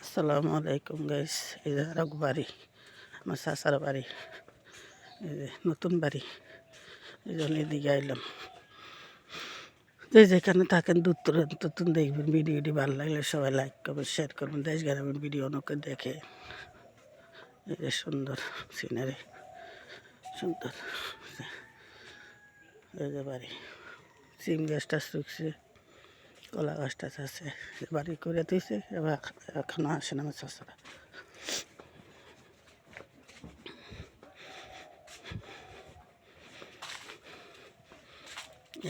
আসসালামু আলাইকুম গাইস। এই যে আরেক বাড়ি, আমার চাচার বাড়ি, এই যে নতুন বাড়ি। এই জন্য এদিকে আইলাম। যে যেখানে থাকেন দূর দূরান্ত দেখবেন। ভিডিওটি ভালো লাগলে সবাই লাইক করবেন, শেয়ার করবেন। দেশ গ্রামের ভিডিও অনেকে দেখে। এই যে সুন্দর সিনারি, সুন্দর। এই যে বাড়ি, সিম গাছটা শুকছে, কলা গাছটা আছে। বাড়ি করে দিয়েছে, এবার এখনো আসে না আমার চাচারা।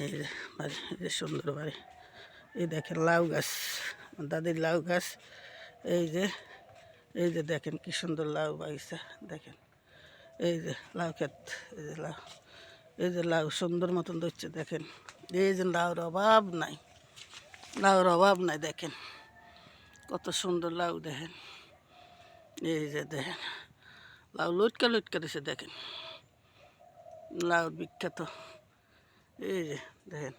এই যে বাড়ি, এই যে সুন্দর বাড়ি। এই দেখেন লাউ গাছ, দাদির লাউ গাছ। এই যে দেখেন কি সুন্দর লাউ বাগিচা দেখেন। এই যে লাউ ক্ষেত, এই যে লাউ, এই যে লাউ সুন্দর মতন ধরছে দেখেন। এই যে লাউর অভাব নাই, লাউর অভাব নাই দেখেন কত সুন্দর লাউ দেখেন। এই যে দেখেন লাউ লটকা লটকা দিছে দেখেন, লাউ বিখ্যাত। এই যে দেখেন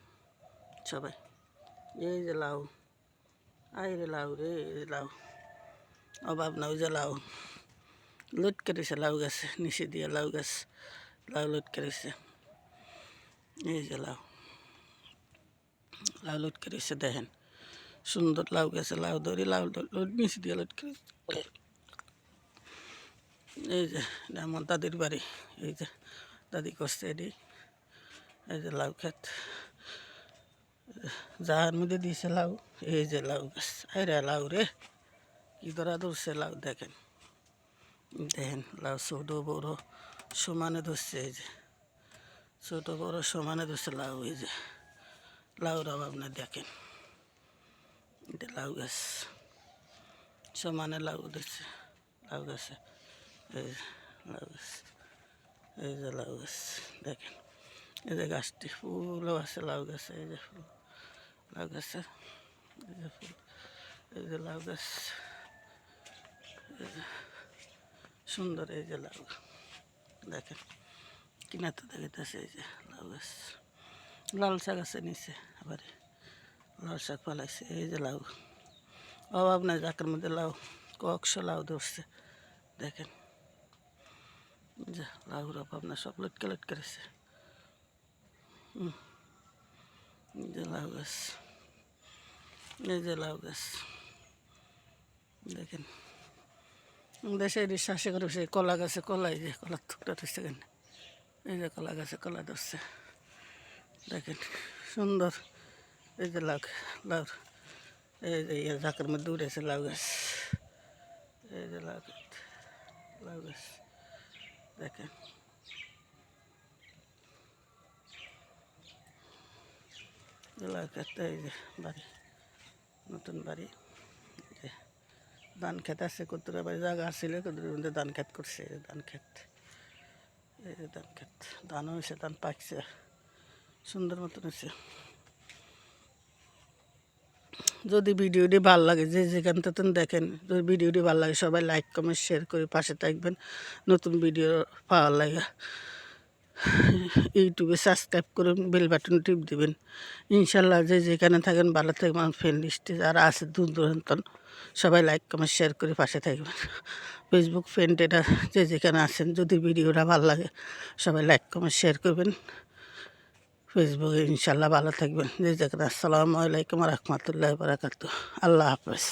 সবাই, এই যে লাউ, আই রে লাউ রে, এই লাউ অভাব না। ওই যে লাউ লটকে দিছে, লাউ গাছে নিচে দিয়ে লাউ গাছ, লাউ লটকে দিছে। এই যে লাউ, লাউ লটকে দিছে দেখেন, সুন্দর লাউ গাছে লাউ ধরি, লাউ নিচে দিয়ে লটকে দিছে। এই যে আমার দাদির বাড়ি, এই যে দাদি করছে এটি। এই যে লাউ ক্ষেত, যার মধ্যে দিয়েছে লাউ। এই যে লাউ গাছ, আরে লাউ রে কি ধরা ধরছে লাউ দেখেন। দেখেন লাউ ছোট বড় সমানে ধরছে। এই যে ছোট বড় সমানে ধরছে লাউ। এই যে লাউর অভাব না দেখেন। এটা লাউ গাছ, সমানে লাউ ধরছে লাউ গাছে। এই যে লাউ গাছ, এই যে লাউ গাছ দেখেন। এই যে গাছটি ফুলও আছে লাউ গাছে। এই যে ফুল লাউ গাছে, এই যে ফুল, এই যে লাউ গাছ সুন্দর। এই যে লাউ দেখেন, কিনাতে দেখাইতেছে। এই যে লাউ গাছ, লাল শাক আছে নিচে, আবার লাল শাক পালাইছে। এই যে লাউ অভাব নাই, জাকের মধ্যে লাউ কক্স লাউ ধরছে দেখেন। যে লাউর অভাব না, সব লটকে লটকে রয়েছে। এই যে লাউ গাছ, এই যে লাউ গাছ দেখেন। দেশে শ্বাসে করে সে কলা গাছে কলা, এই যে কলার থুকটা ধরছে কেন। এই যে কলা গাছে কলা ধরছে দেখেন সুন্দর। এই যে লাউ, লাউ এই যে ঝাঁকের মধ্যে উঠেছে লাউ গাছ। এই যে লাউ, লাউ গাছ দেখেন। লাউ ক্ষেতটা, এই যে বাড়ি, নতুন বাড়ি। ধান ক্ষেত আছে, কতটা বাড়ি জায়গা আসছিল, কতটার মধ্যে ধান ক্ষেত করছে। এই যে ধান ক্ষেত, এই যে ধান ক্ষেত, ধান হয়েছে, ধান পাকছে সুন্দর মতন হয়েছে। যদি ভিডিওটি ভালো লাগে, যে যেখান থেকে দেখেন, যদি ভিডিওটি ভালো লাগে সবাই লাইক কমেন্ট শেয়ার করে পাশে থাকবেন। নতুন ভিডিও পাওয়ার লাগে ইউটিউবে সাবস্ক্রাইব করুন, বেল বাটন টিপ দেবেন। ইনশাল্লাহ যে যেখানে থাকেন ভালো থাকবেন। আমার ফ্রেন্ড লিস্টে যারা আছে দূর দূরান্ত, সবাই লাইক কমেন্ট শেয়ার করে পাশে থাকবেন। ফেসবুক ফ্রেন্ড এটা যে যেখানে আছেন, যদি ভিডিওটা ভালো লাগে সবাই লাইক কমেন্ট শেয়ার করবেন। ফেসবুকে ইনশাল্লাহ ভালো থাকবেন যে যেখানে। আসসালামু আলাইকুম রহমতুল্লাহ বারাকাতুহু। আল্লাহ হাফেজ।